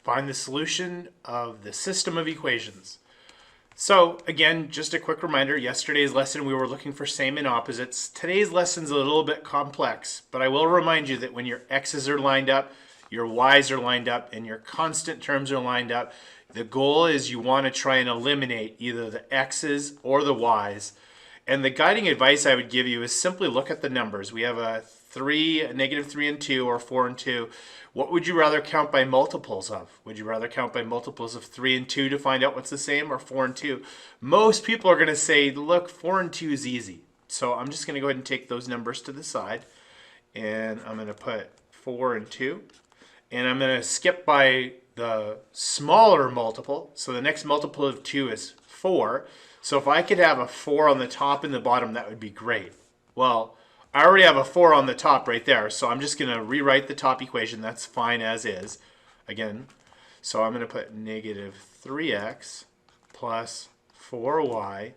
Find the solution of the system of equations. So again, just a quick reminder, yesterday's lesson we were looking for same and opposites. Today's lesson's a little bit complex, but I will remind you that when your x's are lined up, your y's are lined up, and your constant terms are lined up, the goal is you want to try and eliminate either the x's or the y's. And the guiding advice I would give you is simply look at the numbers. We have a negative 3 and 2, or 4 and 2. What would you rather count by multiples of? Would you rather count by multiples of 3 and 2 to find out what's the same, or 4 and 2? Most people are going to say, look, 4 and 2 is easy. So I'm just going to go ahead and take those numbers to the side. And I'm going to put 4 and 2. And I'm going to skip by the smaller multiple. So the next multiple of 2 is 4. So if I could have a 4 on the top and the bottom, that would be great. Well, I already have a 4 on the top right there, so I'm just going to rewrite the top equation. That's fine as is. Again, so I'm going to put negative 3x plus 4y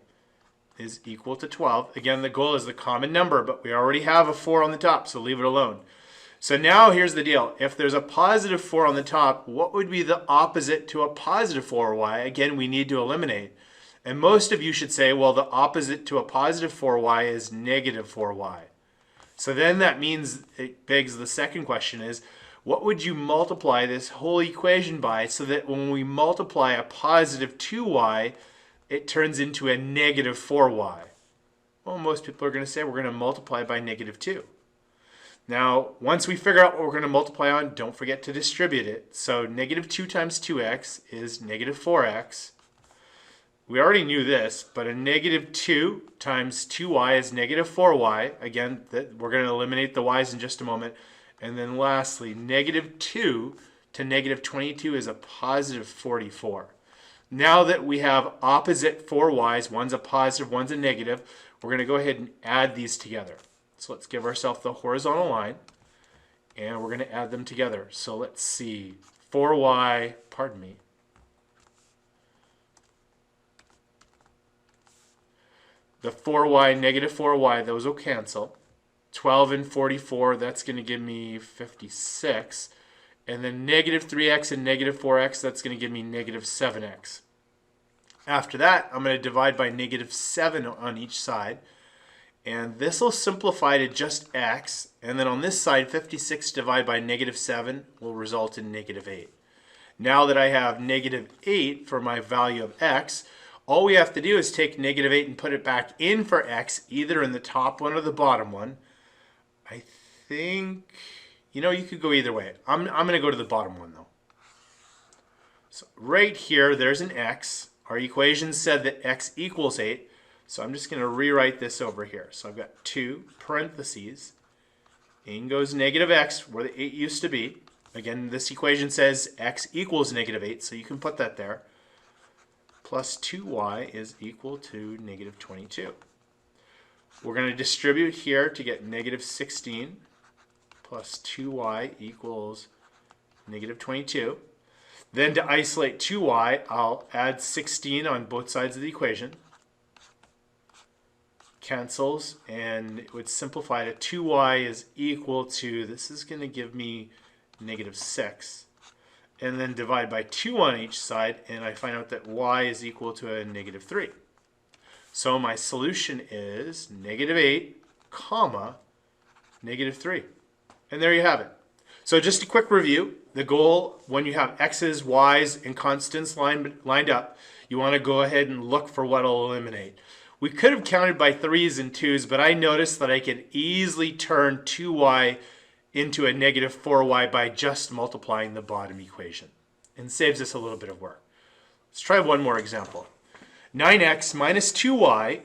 is equal to 12. Again, the goal is the common number, but we already have a 4 on the top, so leave it alone. So now here's the deal. If there's a positive 4 on the top, what would be the opposite to a positive 4y? Again, we need to eliminate. And most of you should say, well, the opposite to a positive 4y is negative 4y. So then that means it begs the second question is, what would you multiply this whole equation by so that when we multiply a positive 2y, it turns into a negative 4y? Well, most people are going to say we're going to multiply by negative 2. Now, once we figure out what we're going to multiply on, don't forget to distribute it. So negative 2 times 2x is negative 4x. We already knew this, but a negative 2 times 2y is negative 4y. Again, we're going to eliminate the y's in just a moment. And then lastly, negative 2 to negative 22 is a positive 44. Now that we have opposite 4y's, one's a positive, one's a negative, we're going to go ahead and add these together. So let's give ourselves the horizontal line, and we're going to add them together. So let's see, 4y, pardon me, the 4y, negative 4y, those will cancel. 12 and 44, that's going to give me 56. And then negative 3x and negative 4x, that's going to give me negative 7x. After that, I'm going to divide by negative 7 on each side. And this will simplify to just x. And then on this side, 56 divided by negative 7 will result in negative 8. Now that I have negative 8 for my value of x, all we have to do is take negative 8 and put it back in for x, either in the top one or the bottom one. I think, you know, you could go either way. I'm going to go to the bottom one, though. So right here, there's an x. Our equation said that x equals 8. So I'm just going to rewrite this over here. So I've got 2 parentheses. In goes negative x, where the 8 used to be. Again, this equation says x equals negative 8, so you can put that there. Plus 2y is equal to negative 22. We're going to distribute here to get negative 16 plus 2y equals negative 22. Then to isolate 2y, I'll add 16 on both sides of the equation. Cancels, and it would simplify to 2y is equal to, this is going to give me negative 6. And then divide by 2 on each side, and I find out that y is equal to a negative 3. So my solution is negative 8, comma, negative 3. And there you have it. So just a quick review. The goal, when you have x's, y's, and constants lined up, you want to go ahead and look for what will eliminate. We could have counted by 3's and 2's, but I noticed that I could easily turn 2y into a negative 4y by just multiplying the bottom equation, and saves us a little bit of work. Let's try one more example. 9x minus 2y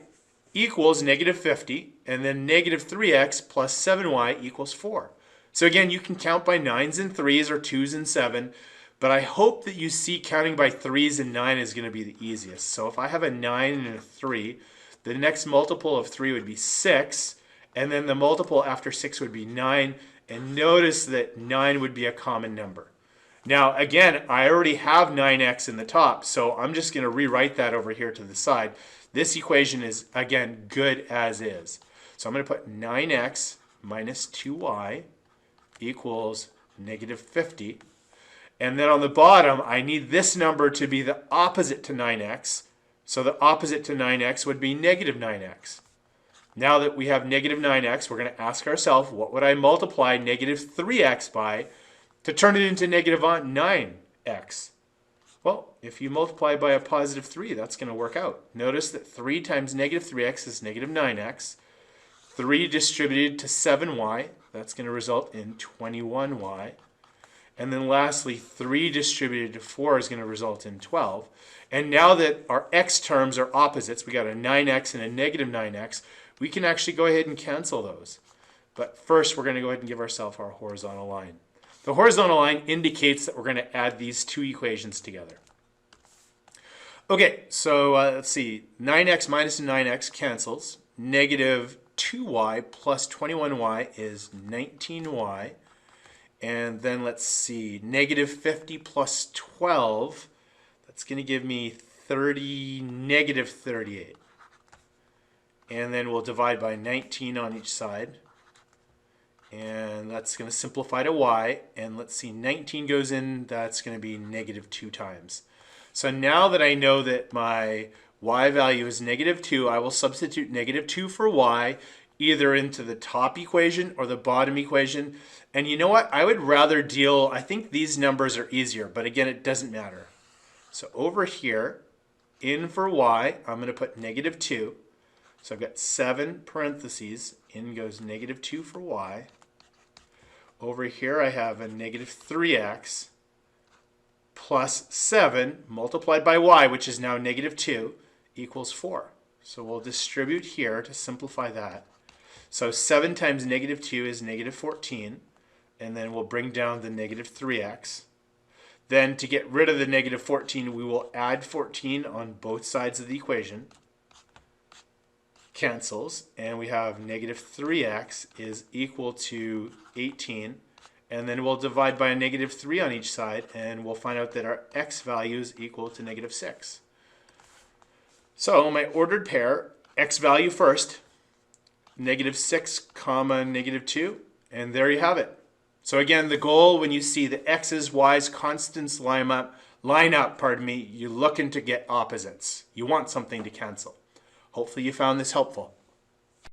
equals negative 50, and then negative 3x plus 7y equals 4. So again, you can count by 9's and 3's or 2's and 7, but I hope that you see counting by 3's and 9 is going to be the easiest. So if I have a 9 and a 3, the next multiple of 3 would be 6, and then the multiple after 6 would be 9, and notice that 9 would be a common number. Now again, I already have 9x in the top, so I'm just going to rewrite that over here to the side. This equation is, again, good as is. So I'm going to put 9x minus 2y equals negative 50. And then on the bottom, I need this number to be the opposite to 9x. So the opposite to 9x would be negative 9x. Now that we have negative 9x, we're going to ask ourselves, what would I multiply negative 3x by to turn it into negative 9x? Well, if you multiply by a positive 3, that's going to work out. Notice that 3 times negative 3x is negative 9x. 3 distributed to 7y, that's going to result in 21y. And then lastly, 3 distributed to 4 is going to result in 12. And now that our x terms are opposites, we got a 9x and a negative 9x, we can actually go ahead and cancel those. But first, we're going to go ahead and give ourselves our horizontal line. The horizontal line indicates that we're going to add these two equations together. Okay, so let's see. 9x minus 9x cancels. Negative 2y plus 21y is 19y. And then let's see, negative 50 plus 12, that's going to give me negative 38. And then we'll divide by 19 on each side. And that's going to simplify to y. And let's see, 19 goes in, that's going to be negative 2 times. So now that I know that my y value is negative 2, I will substitute negative 2 for y, either into the top equation or the bottom equation. And you know what? I would rather deal, I think these numbers are easier, but again, it doesn't matter. So over here, in for y, I'm going to put negative 2. So I've got 7 parentheses, in goes negative 2 for y. Over here I have a negative 3x plus 7 multiplied by y, which is now negative 2, equals 4. So we'll distribute here to simplify that. So 7 times negative 2 is negative 14, and then we'll bring down the negative 3x. Then to get rid of the negative 14, we will add 14 on both sides of the equation. Cancels, and we have negative 3x is equal to 18, and then we'll divide by a negative 3 on each side, and we'll find out that our x value is equal to negative 6. So my ordered pair, x value first, negative 6 comma negative 2, and there you have it. So again, the goal when you see the x's, y's, constants line up, you're looking to get opposites. You want something to cancel. Hopefully you found this helpful.